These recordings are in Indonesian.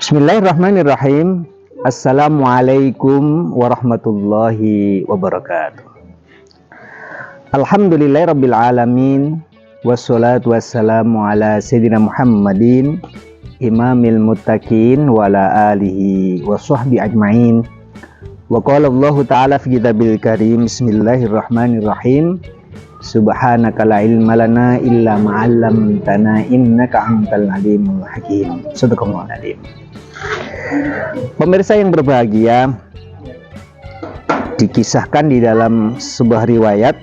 Bismillahirrahmanirrahim. Assalamualaikum warahmatullahi wabarakatuh. Alhamdulillahirabbil alamin. Wassalatu wassalamu ala sayyidina Muhammadin imamil muttaqin wa ala alihi wa sahbihi ajmain. Wa qala Allah ta'ala fi kitabil karim. Bismillahirrahmanirrahim. Subhanaka la ilma lana illa ma 'allamtana innaka antal alimul hakim. Shadaqallahul azim. Pemirsa yang berbahagia, dikisahkan di dalam sebuah riwayat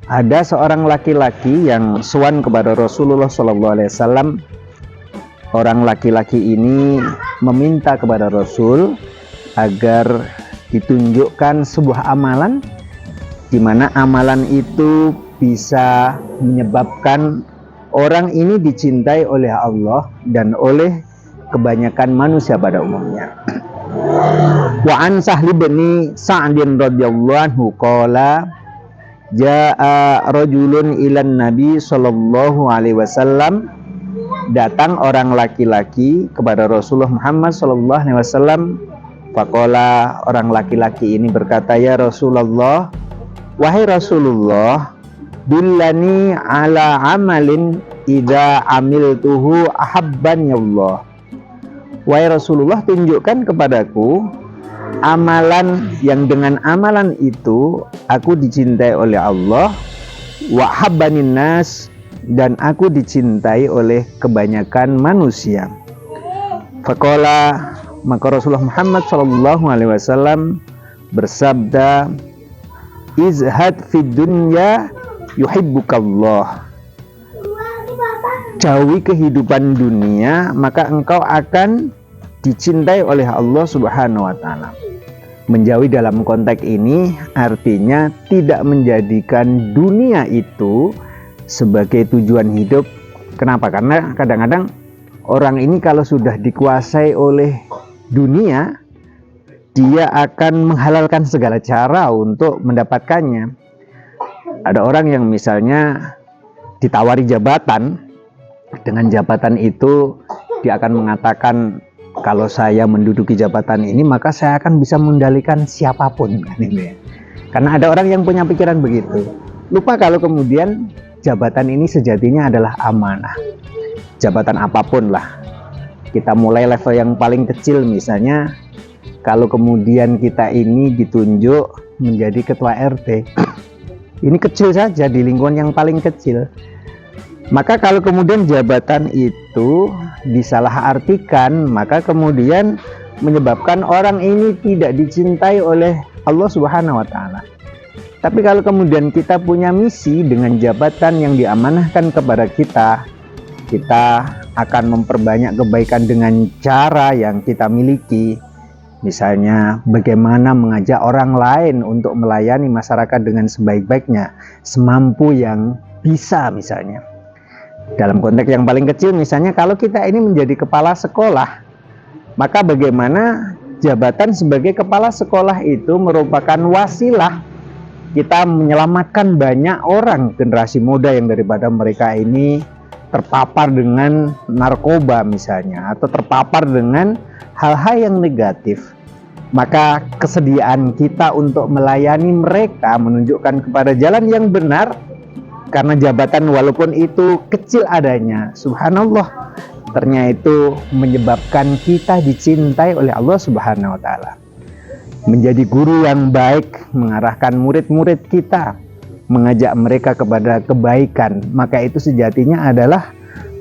ada seorang laki-laki yang sowan kepada Rasulullah SAW. Orang laki-laki ini meminta kepada Rasul agar ditunjukkan sebuah amalan di mana amalan itu bisa menyebabkan orang ini dicintai oleh Allah dan oleh kebanyakan manusia pada umumnya. Wa an Sahli bin Sa'din radhiyallahu anhu qala jaa rajulun ilan nabi sallallahu alaihi wasallam. Datang orang laki-laki kepada Rasulullah Muhammad sallallahu alaihi wasallam. Faqala, orang laki-laki ini berkata, ya Rasulullah, wahai Rasulullah, dullani ala amalin idza amiltuhu ahabbani Allah. Wahai Rasulullah, tunjukkan kepadaku amalan yang dengan amalan itu aku dicintai oleh Allah, wa habbanin nas, dan aku dicintai oleh kebanyakan manusia. Faqala, maka Rasulullah Muhammad sallallahu alaihi wasallam bersabda, izhad fid dunya yuhibbukallah. Jauhi kehidupan dunia, maka engkau akan dicintai oleh Allah Subhanahu wa taala. Menjauhi dalam konteks ini artinya tidak menjadikan dunia itu sebagai tujuan hidup. Kenapa? Karena kadang-kadang orang ini kalau sudah dikuasai oleh dunia, dia akan menghalalkan segala cara untuk mendapatkannya. Ada orang yang misalnya ditawari jabatan, dengan jabatan itu dia akan mengatakan, kalau saya menduduki jabatan ini maka saya akan bisa mengendalikan siapapun, kan ini ya. Karena ada orang yang punya pikiran begitu. Lupa kalau kemudian jabatan ini sejatinya adalah amanah. Jabatan apapun lah. Kita mulai level yang paling kecil, misalnya kalau kemudian kita ini ditunjuk menjadi ketua RT, ini kecil saja di lingkungan yang paling kecil. Maka kalau kemudian jabatan itu disalahartikan, maka kemudian menyebabkan orang ini tidak dicintai oleh Allah Subhanahu wa taala. Tapi kalau kemudian kita punya misi dengan jabatan yang diamanahkan kepada kita, kita akan memperbanyak kebaikan dengan cara yang kita miliki. Misalnya bagaimana mengajak orang lain untuk melayani masyarakat dengan sebaik-baiknya, semampu yang bisa misalnya. Dalam konteks yang paling kecil, misalnya kalau kita ini menjadi kepala sekolah, maka bagaimana jabatan sebagai kepala sekolah itu merupakan wasilah kita menyelamatkan banyak orang, generasi muda yang daripada mereka ini terpapar dengan narkoba misalnya, atau terpapar dengan hal-hal yang negatif. Maka kesediaan kita untuk melayani mereka, menunjukkan kepada jalan yang benar, karena jabatan walaupun itu kecil adanya, subhanallah, ternyata itu menyebabkan kita dicintai oleh Allah Subhanahu wa taala. Menjadi guru yang baik, mengarahkan murid-murid kita, mengajak mereka kepada kebaikan, maka itu sejatinya adalah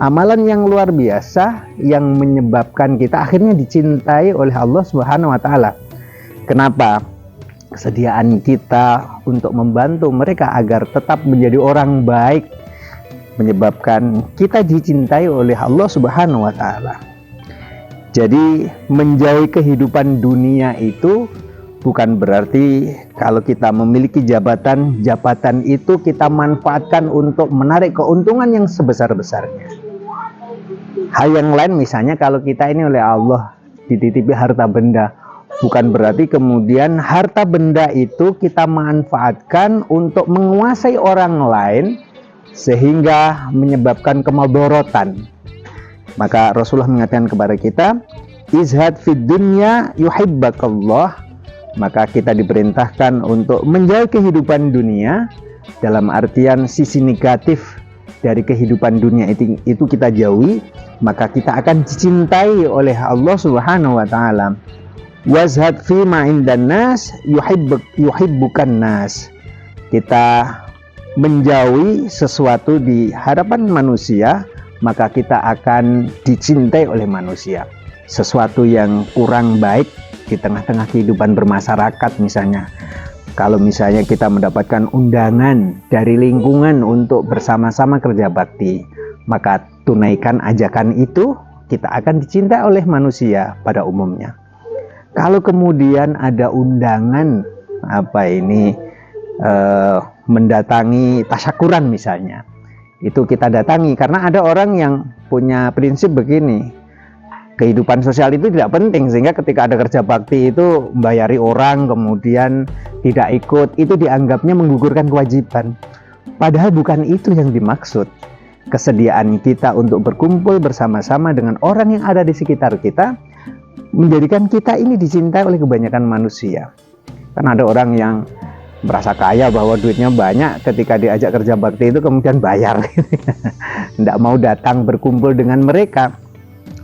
amalan yang luar biasa yang menyebabkan kita akhirnya dicintai oleh Allah Subhanahu wa taala. Kenapa? Kesediaan kita untuk membantu mereka agar tetap menjadi orang baik menyebabkan kita dicintai oleh Allah Subhanahu wa taala. Jadi menjauhi kehidupan dunia itu bukan berarti kalau kita memiliki jabatan itu kita manfaatkan untuk menarik keuntungan yang sebesar-besarnya. Hal yang lain, misalnya kalau kita ini oleh Allah dititipi harta benda, bukan berarti kemudian harta benda itu kita manfaatkan untuk menguasai orang lain sehingga menyebabkan kemadharatan. Maka Rasulullah mengatakan kepada kita, izhad fid dunya yuhibbakallah, maka kita diperintahkan untuk menjauhi kehidupan dunia dalam artian sisi negatif dari kehidupan dunia itu kita jauhi, maka kita akan dicintai oleh Allah Subhanahu wa taala. Wazhad fi ma indan nas yuhibbukan nas. Kita menjauhi sesuatu di hadapan manusia, maka kita akan dicintai oleh manusia. Sesuatu yang kurang baik di tengah-tengah kehidupan bermasyarakat misalnya, kalau misalnya kita mendapatkan undangan dari lingkungan untuk bersama-sama kerja bakti, maka tunaikan ajakan itu, kita akan dicintai oleh manusia pada umumnya. Kalau kemudian ada undangan mendatangi tasyakuran misalnya, itu kita datangi karena ada orang yang punya prinsip begini, kehidupan sosial itu tidak penting, sehingga ketika ada kerja bakti itu membayari orang kemudian tidak ikut, itu dianggapnya menggugurkan kewajiban. Padahal bukan itu yang dimaksud. Kesediaan kita untuk berkumpul bersama-sama dengan orang yang ada di sekitar kita menjadikan kita ini dicintai oleh kebanyakan manusia. Kan ada orang yang merasa kaya bahwa duitnya banyak, ketika diajak kerja bakti itu kemudian bayar tidak mau datang berkumpul dengan mereka.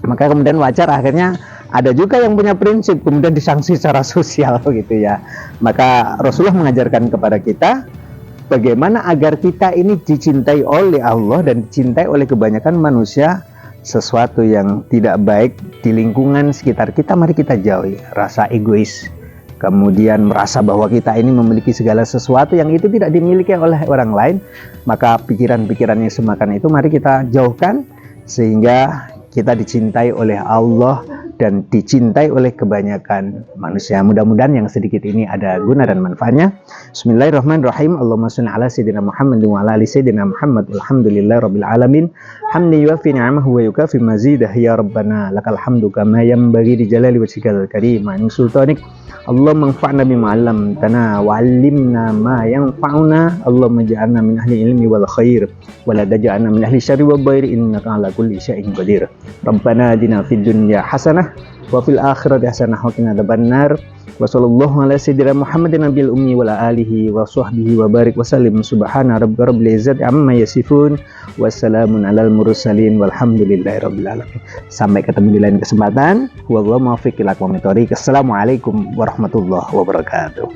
Maka kemudian wajar akhirnya ada juga yang punya prinsip kemudian disanksi secara sosial gitu ya. Maka Rasulullah mengajarkan kepada kita bagaimana agar kita ini dicintai oleh Allah dan dicintai oleh kebanyakan manusia. Sesuatu yang tidak baik di lingkungan sekitar kita, mari kita jauhi. Rasa egois, kemudian merasa bahwa kita ini memiliki segala sesuatu yang itu tidak dimiliki oleh orang lain, maka pikiran-pikiran yang semakan itu mari kita jauhkan, sehingga kita dicintai oleh Allah dan dicintai oleh kebanyakan manusia. Mudah-mudahan yang sedikit ini ada guna dan manfaatnya. Bismillahirrahmanirrahim. Allahumma shalli ala sayyidina Muhammad wa ala ali sayyidina Muhammad. Alhamdulillahirabbil alamin. Hamdan yuwaffi ni'amahu wa yukafi mazidah. Ya Rabbana lakal hamdu kama yanbaghi li jalali wajhikal karim wa min sultanik. Allahumma anfa'na bima 'allamtana wa 'allimna ma yanfa'una. Allahumma ij'alna min ahli ilmi wal khair wa la taj'alna min ahli syarri wal dhair innaka 'ala kulli syai'in qadir. Rabbana atina fid dunya hasanah wa fil akhirati hasanah wa qina adzabannar. Wa sallallahu ala sayyidina Muhammadin nabiyil ummi wa ala alihi wa sahbihi wa barik wa sallim. Subhana rabbika rabbil izzati amma yasifun wa salamun alal mursalin walhamdulillahi rabbil alamin. Sampai ketemu di lain kesempatan. Wallahu muwaffiq ila aqwamit thoriq. Assalamualaikum warahmatullahi wabarakatuh.